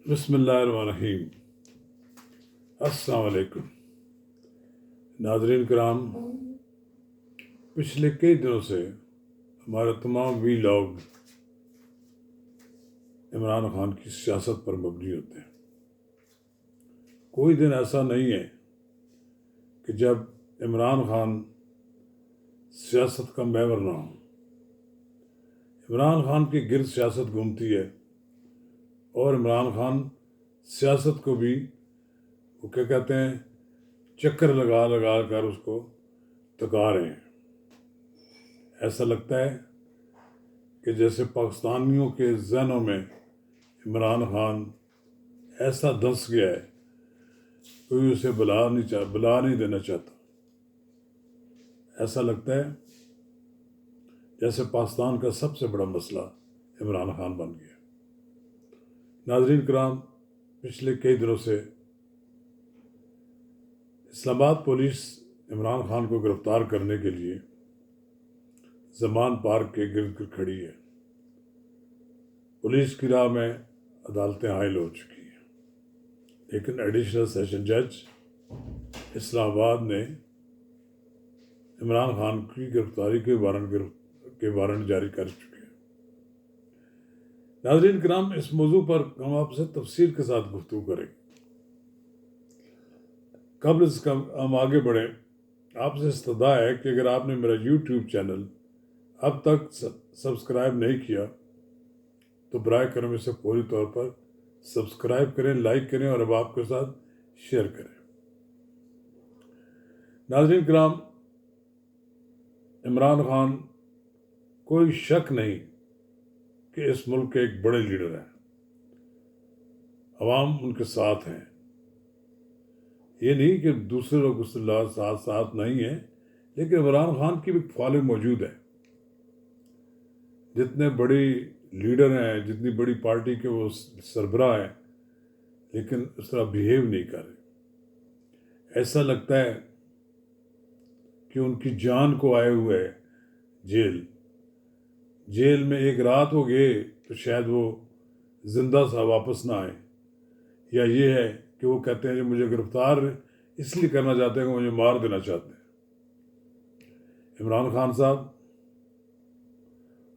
بسم اللہ الرحمن الرحیم۔ السلام علیکم ناظرین کرام، پچھلے کئی دنوں سے ہمارے تمام وی لاگ عمران خان کی سیاست پر مبنی ہوتے ہیں۔ کوئی دن ایسا نہیں ہے کہ جب عمران خان سیاست کا محور نہ ہو۔ عمران خان کے گرد سیاست گھومتی ہے اور عمران خان سیاست کو بھی وہ کیا کہتے ہیں چکر لگا لگا کر اس کو تکا رہے ہیں۔ ایسا لگتا ہے کہ جیسے پاکستانیوں کے ذہنوں میں عمران خان ایسا دھنس گیا ہے، کوئی اسے بلا نہیں دینا چاہتا۔ ایسا لگتا ہے جیسے پاکستان کا سب سے بڑا مسئلہ عمران خان بن گیا۔ ناظرین کرام، پچھلے کئی دنوں سے اسلام آباد پولیس عمران خان کو گرفتار کرنے کے لیے زمان پارک کے گرد گرد کھڑی ہے۔ پولیس کی راہ میں عدالتیں حائل ہو چکی ہیں، لیکن ایڈیشنل سیشن جج اسلام آباد نے عمران خان کی گرفتاری کے وارنٹ جاری کر چکے ہیں۔ ناظرین کرام، اس موضوع پر ہم آپ سے تفصیل کے ساتھ گفتگو کریں گے۔ قبل اس کا ہم آگے بڑھیں، آپ سے استدعا ہے کہ اگر آپ نے میرا یوٹیوب چینل اب تک سبسکرائب نہیں کیا تو برائے کرم اسے فوری طور پر سبسکرائب کریں، لائک کریں اور اب آپ کے ساتھ شیئر کریں۔ ناظرین کرام، عمران خان کوئی شک نہیں کہ اس ملک کے ایک بڑے لیڈر ہیں، عوام ان کے ساتھ ہیں۔ یہ نہیں کہ دوسرے لوگ اس سے ساتھ نہیں ہیں، لیکن عمران خان کی بھی فالوئنگ موجود ہے۔ جتنے بڑی لیڈر ہیں، جتنی بڑی پارٹی کے وہ سربراہ ہیں، لیکن اس طرح بیہیو نہیں کر رہے۔ ایسا لگتا ہے کہ ان کی جان کو آئے ہوئے ہے جیل میں ایک رات وہ گئے تو شاید وہ زندہ سا واپس نہ آئے، یا یہ ہے کہ وہ کہتے ہیں کہ مجھے گرفتار اس لیے کرنا چاہتے ہیں کہ مجھے مار دینا چاہتے ہیں۔ عمران خان صاحب،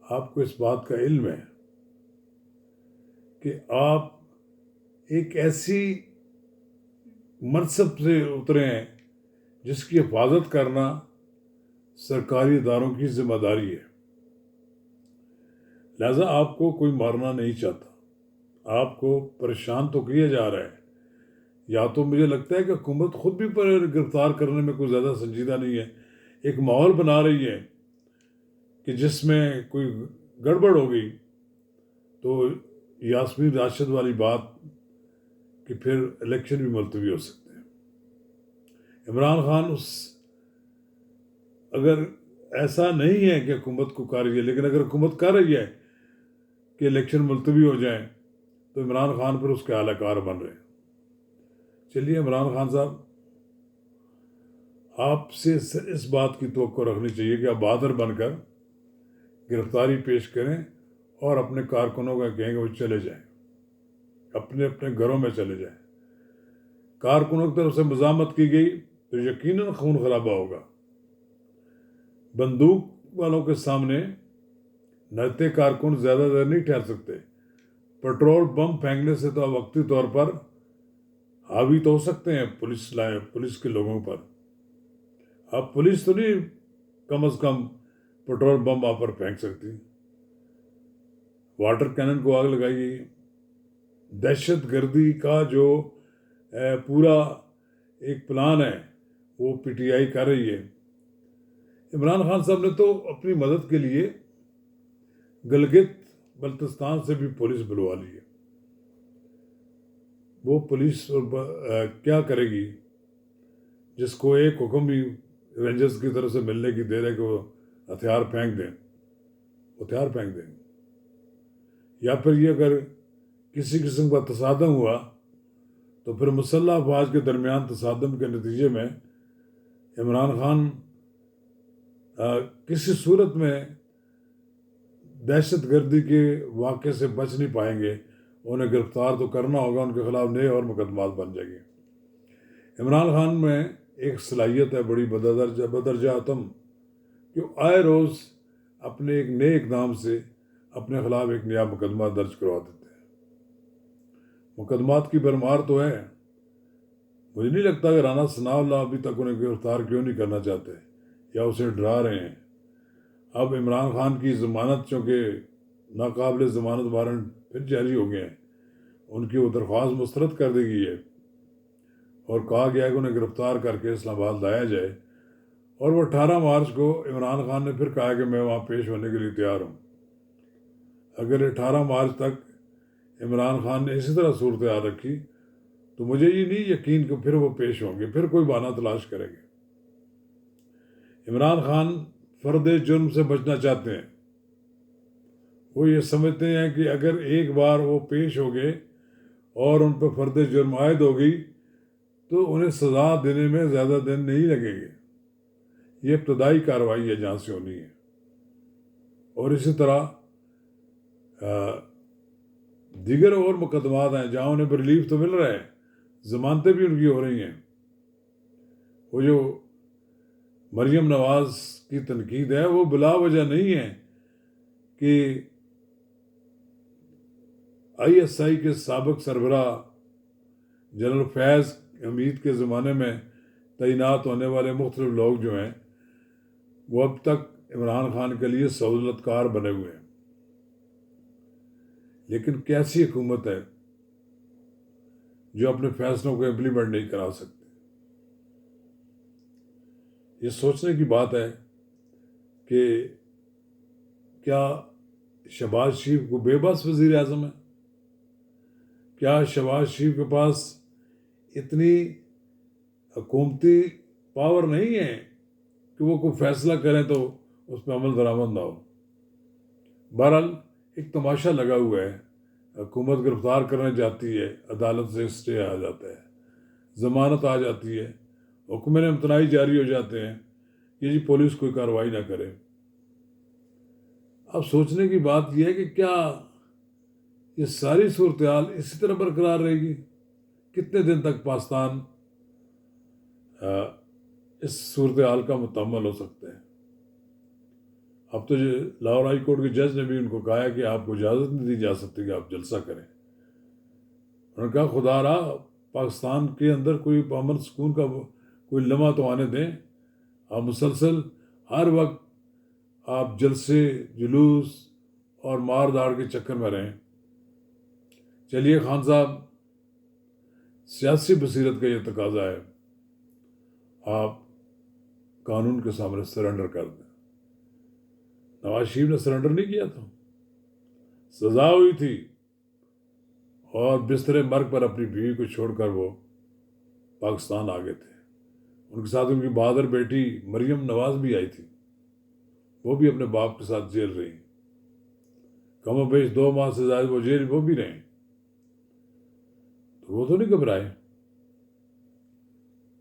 آپ کو اس بات کا علم ہے کہ آپ ایک ایسی منصب سے اترے ہیں جس کی حفاظت کرنا سرکاری اداروں کی ذمہ داری ہے، لہذا آپ کو کوئی مارنا نہیں چاہتا۔ آپ کو پریشان تو کیا جا رہا ہے، یا تو مجھے لگتا ہے کہ حکومت خود بھی پر گرفتار کرنے میں کوئی زیادہ سنجیدہ نہیں ہے، ایک ماحول بنا رہی ہے کہ جس میں کوئی گڑبڑ ہو گئی تو یاسمین راشد والی بات کہ پھر الیکشن بھی ملتوی ہو سکتے ہیں۔ عمران خان اگر ایسا نہیں ہے کہ حکومت کو کر رہی ہے، لیکن اگر حکومت کر رہی ہے کہ الیکشن ملتوی ہو جائیں تو عمران خان پر اس کے اعلی کار بن رہے ہیں۔ چلیے عمران خان صاحب، آپ سے اس بات کی توقع رکھنی چاہیے کہ آپ بہادر بن کر گرفتاری پیش کریں اور اپنے کارکنوں کا کہیں کہ وہ چلے جائیں، اپنے اپنے گھروں میں چلے جائیں۔ کارکنوں کی طرف سے مزاحمت کی گئی تو یقیناً خون خرابہ ہوگا۔ بندوق والوں کے سامنے نہتے کارکن زیادہ دیر نہیں ٹھہر سکتے۔ پیٹرول بم پھینکنے سے تو وقتی طور پر حاوی تو ہو سکتے ہیں پولیس کے لوگوں پر۔ اب پولیس تو نہیں کم از کم پیٹرول بم آپ پر پھینک سکتی۔ واٹر کینن کو آگ لگائی گئی۔ دہشت گردی کا جو پورا ایک پلان ہے وہ پی ٹی آئی کر رہی ہے۔ عمران خان صاحب نے تو اپنی مدد کے لیے گلگت بلتستان سے بھی پولیس بلوا لی ہے۔ وہ پولیس کیا کرے گی جس کو ایک حکم بھی رینجرز کی طرف سے ملنے کی دیر ہے کہ وہ ہتھیار پھینک دیں، ہتھیار پھینک دیں۔ یا پھر یہ اگر کسی قسم کا تصادم ہوا تو پھر مسلح افواج کے درمیان تصادم کے نتیجے میں عمران خان کسی صورت میں دہشت گردی کے واقعے سے بچ نہیں پائیں گے، انہیں گرفتار تو کرنا ہوگا، ان کے خلاف نئے اور مقدمات بن جائیں گے۔ عمران خان میں ایک صلاحیت ہے بڑی بدرجہ اتم کہ وہ آئے روز اپنے ایک نئے اقدام سے اپنے خلاف ایک نیا مقدمہ درج کروا دیتے ہیں۔ مقدمات کی بھرمار تو ہے۔ مجھے نہیں لگتا کہ رانا ثناء اللہ ابھی تک انہیں گرفتار کیوں نہیں کرنا چاہتے یا اسے ڈرا رہے ہیں۔ اب عمران خان کی ضمانت، چونکہ ناقابل ضمانت وارنٹ پھر جاری ہو گئے ہیں، ان کی وہ درخواست مسترد کر دی گئی ہے اور کہا گیا ہے کہ انہیں گرفتار کر کے اسلام آباد لایا جائے، اور وہ 18 مارچ کو عمران خان نے پھر کہا کہ میں وہاں پیش ہونے کے لیے تیار ہوں۔ اگر 18 مارچ تک عمران خان نے اسی طرح صورتحال رکھی تو مجھے یہ نہیں یقین کہ پھر وہ پیش ہوں گے، پھر کوئی بہانہ تلاش کریں گے۔ عمران خان فرد جرم سے بچنا چاہتے ہیں۔ وہ یہ سمجھتے ہیں کہ اگر ایک بار وہ پیش ہو گئے اور ان پہ فرد جرم عائد ہو گئی تو انہیں سزا دینے میں زیادہ دن نہیں لگیں گے۔ یہ ابتدائی کارروائی ہے جہاں سے ہونی ہے، اور اسی طرح دیگر اور مقدمات ہیں جہاں انہیں ریلیف تو مل رہا ہے، ضمانتیں بھی ان کی ہو رہی ہیں۔ وہ جو مریم نواز کی تنقید ہے وہ بلا وجہ نہیں ہے کہ ISI کے سابق سربراہ جنرل فیض حمید کے زمانے میں تعینات ہونے والے مختلف لوگ جو ہیں وہ اب تک عمران خان کے لیے سہولت کار بنے ہوئے ہیں۔ لیکن کیسی حکومت ہے جو اپنے فیصلوں کو امپلیمنٹ نہیں کرا سکتی؟ یہ سوچنے کی بات ہے کہ کیا شہباز شریف کو بے بس وزیر اعظم ہے؟ کیا شہباز شریف کے پاس اتنی حکومتی پاور نہیں ہے کہ وہ کوئی فیصلہ کریں تو اس پہ عمل درآمد نہ ہو؟ بہرحال ایک تماشا لگا ہوا ہے، حکومت گرفتار کرنے جاتی ہے، عدالت سے اسٹے آ جاتا ہے، ضمانت آ جاتی ہے، حکم امتناعی جاری ہو جاتے ہیں کہ جی پولیس کوئی کارروائی نہ کرے۔ اب سوچنے کی بات یہ ہے کہ کیا یہ ساری صورتحال اسی طرح برقرار رہے گی؟ کتنے دن تک پاکستان اس صورتحال کا متحمل ہو سکتے ہیں؟ اب تو لاہور ہائی کورٹ کے جج نے بھی ان کو کہا ہے کہ آپ کو اجازت نہیں دی جا سکتی کہ آپ جلسہ کریں۔ انہوں نے کہا خدا رہا پاکستان کے اندر کوئی امن سکون کا کوئی لمحہ تو آنے دیں، آپ مسلسل ہر وقت آپ جلسے، جلوس اور مار داڑ کے چکر میں رہیں۔ چلیے خان صاحب، سیاسی بصیرت کا یہ تقاضا ہے، آپ قانون کے سامنے سرنڈر کر دیں۔ نواز شریف نے سرنڈر نہیں کیا تھا، سزا ہوئی تھی اور بستر مرگ پر اپنی بیوی کو چھوڑ کر وہ پاکستان آ گئے تھے۔ ان کے ساتھ ان کی بہادر بیٹی مریم نواز بھی آئی تھی، وہ بھی اپنے باپ کے ساتھ جیل رہی، کم و بیش 2 ماہ سے زائد وہ جیل وہ بھی رہیں، تو وہ تو نہیں گھبرائے،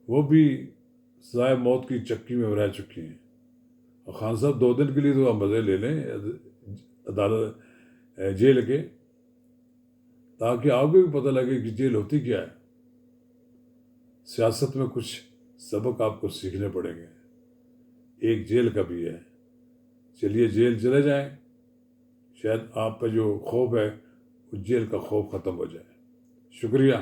وہ بھی سزائے موت کی چکی میں رہ چکی ہیں۔ اور خان صاحب 2 دن کے لیے تو آپ مزے لے لیں عدالت جیل کے، تاکہ آپ کو بھی پتہ لگے کہ جیل ہوتی کیا ہے۔ سیاست میں کچھ سبق آپ کو سیکھنے پڑیں گے، ایک جیل کا بھی ہے۔ چلیے جیل چلے جائیں، شاید آپ کا جو خوف ہے وہ جیل کا خوف ختم ہو جائے۔ شکریہ۔